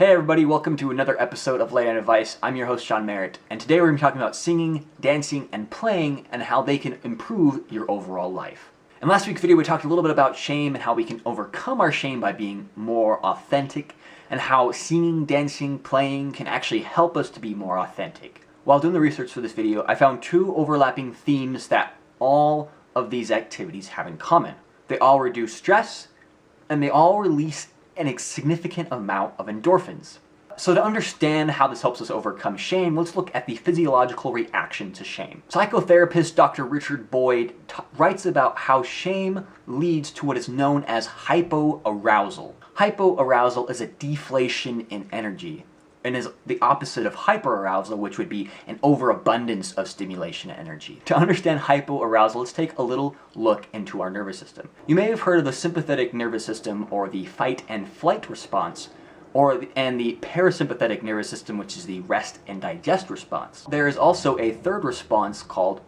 Hey everybody, welcome to another episode of Lay on Advice. I'm your host, Sean Merritt, and today we're going to be talking about singing, dancing, and playing, and how they can improve your overall life. In last week's video, we talked a little bit about shame and how we can overcome our shame by being more authentic, and how singing, dancing, playing can actually help us to be more authentic. While doing the research for this video, I found two overlapping themes that all of these activities have in common. They all reduce stress, and they all release a significant amount of endorphins. So to understand how this helps us overcome shame, let's look at the physiological reaction to shame. Psychotherapist Dr. Richard Boyd writes about how shame leads to what is known as hypoarousal. Hypoarousal is a deflation in energy, and is the opposite of hyperarousal, which would be an overabundance of stimulation and energy. To understand hypoarousal, let's take a little look into our nervous system. You may have heard of the sympathetic nervous system, or the fight and flight response, and the parasympathetic nervous system, which is the rest and digest response. There is also a third response called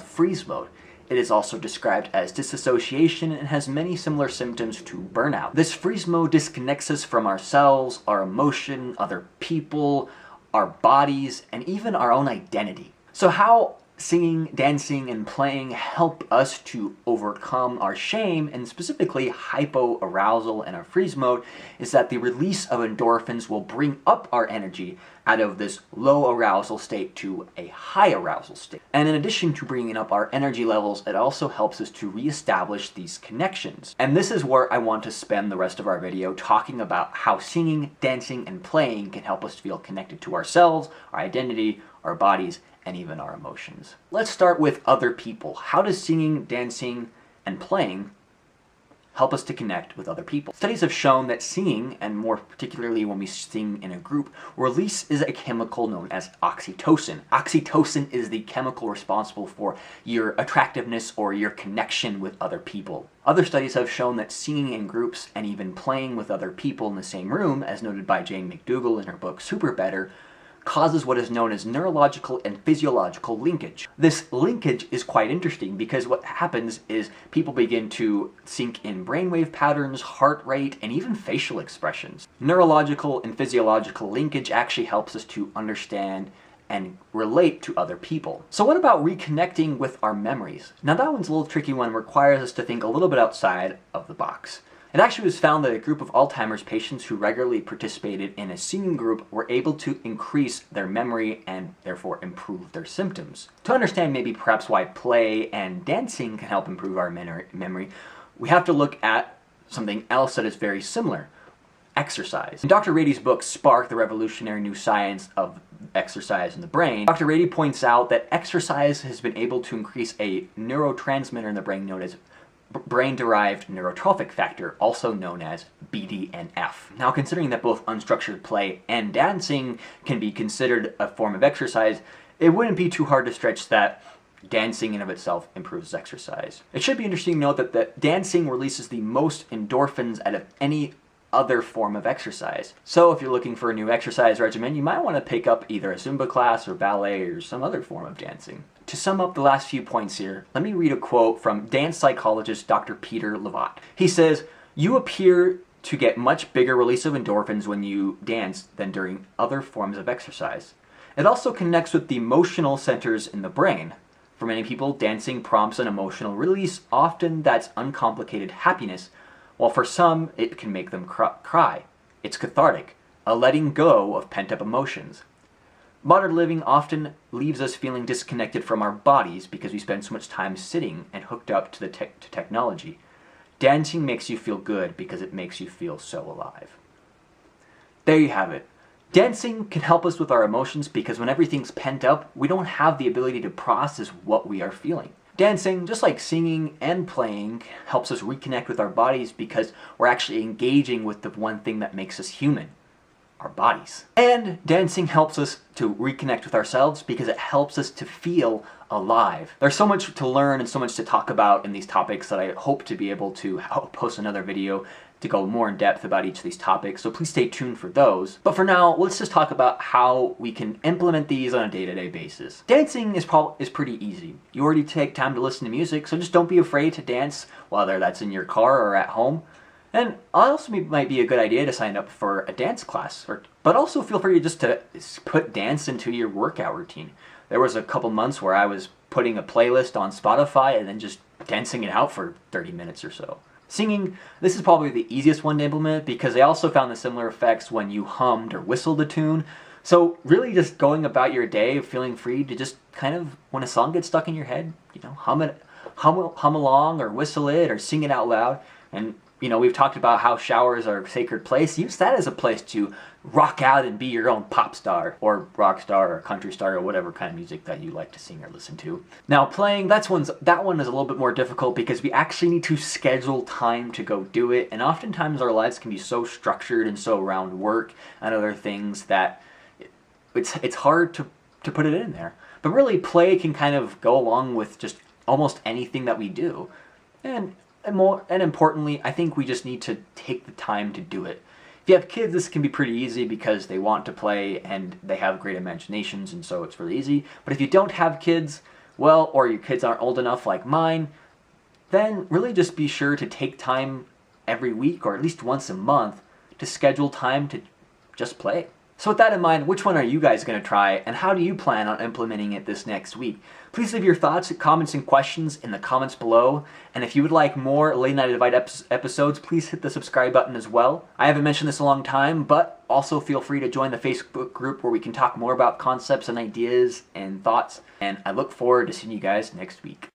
freeze mode. It is also described as disassociation and has many similar symptoms to burnout. This freeze mode disconnects us from ourselves, our emotion, other people, our bodies, and even our own identity. So how singing, dancing, and playing help us to overcome our shame, and specifically hypoarousal and our freeze mode, is that the release of endorphins will bring up our energy out of this low arousal state to a high arousal state. And in addition to bringing up our energy levels, it also helps us to reestablish these connections. And this is where I want to spend the rest of our video talking about how singing, dancing, and playing can help us feel connected to ourselves, our identity, our bodies, and even our emotions. Let's start with other people. How does singing, dancing, and playing help us to connect with other people? Studies have shown that singing, and more particularly when we sing in a group, releases a chemical known as oxytocin. Oxytocin is the chemical responsible for your attractiveness or your connection with other people. Other studies have shown that singing in groups and even playing with other people in the same room, as noted by Jane McDougall in her book Super Better, causes what is known as neurological and physiological linkage. This linkage is quite interesting because what happens is people begin to sync in brainwave patterns, heart rate, and even facial expressions. Neurological and physiological linkage actually helps us to understand and relate to other people. So what about reconnecting with our memories? Now that one's a little tricky one, requires us to think a little bit outside of the box. It actually was found that a group of Alzheimer's patients who regularly participated in a singing group were able to increase their memory and therefore improve their symptoms. To understand maybe perhaps why play and dancing can help improve our memory, we have to look at something else that is very similar: exercise. In Dr. Rady's book, Spark, the Revolutionary New Science of Exercise in the Brain, Dr. Rady points out that exercise has been able to increase a neurotransmitter in the brain known as brain-derived neurotrophic factor, also known as BDNF. Now, considering that both unstructured play and dancing can be considered a form of exercise, it wouldn't be too hard to stretch that dancing in of itself improves exercise. It should be interesting to note that dancing releases the most endorphins out of any other form of exercise. So if you're looking for a new exercise regimen, you might want to pick up either a Zumba class or ballet or some other form of dancing. To sum up the last few points here, let me read a quote from dance psychologist Dr. Peter Levat. He says, "You appear to get much bigger release of endorphins when you dance than during other forms of exercise. It also connects with the emotional centers in the brain. For many people, dancing prompts an emotional release. Often that's uncomplicated happiness, while for some, it can make them cry. It's cathartic, a letting go of pent-up emotions. Modern living often leaves us feeling disconnected from our bodies because we spend so much time sitting and hooked up to to technology. Dancing makes you feel good because it makes you feel so alive." There you have it. Dancing can help us with our emotions because when everything's pent up, we don't have the ability to process what we are feeling. Dancing, just like singing and playing, helps us reconnect with our bodies because we're actually engaging with the one thing that makes us human: our bodies. And dancing helps us to reconnect with ourselves because it helps us to feel alive. There's so much to learn and so much to talk about in these topics that I hope to be able to post another video to go more in depth about each of these topics, so please stay tuned for those. But for now, let's just talk about how we can implement these on a day-to-day basis. Dancing is pretty easy. You already take time to listen to music, so just don't be afraid to dance, whether that's in your car or at home. And also might be a good idea to sign up for a dance class, but also feel free just to put dance into your workout routine. There was a couple months where I was putting a playlist on Spotify and then just dancing it out for 30 minutes or so. Singing, this is probably the easiest one to implement because I also found the similar effects when you hummed or whistled a tune. So really just going about your day feeling free to just kind of, when a song gets stuck in your head, hum it, hum along or whistle it or sing it out loud. And we've talked about how showers are a sacred place. Use that as a place to rock out and be your own pop star or rock star or country star or whatever kind of music that you like to sing or listen to. Now playing, that one is a little bit more difficult because we actually need to schedule time to go do it. And oftentimes our lives can be so structured and so around work and other things that it's hard to put it in there. But really play can kind of go along with just almost anything that we do. And importantly, I think we just need to take the time to do it. If you have kids, this can be pretty easy because they want to play and they have great imaginations, and so it's really easy. But if you don't have kids, well, or your kids aren't old enough like mine, then really just be sure to take time every week or at least once a month to schedule time to just play. So with that in mind, which one are you guys going to try, and how do you plan on implementing it this next week? Please leave your thoughts, comments, and questions in the comments below. And if you would like more Late Night Advice episodes, please hit the subscribe button as well. I haven't mentioned this in a long time, but also feel free to join the Facebook group where we can talk more about concepts and ideas and thoughts. And I look forward to seeing you guys next week.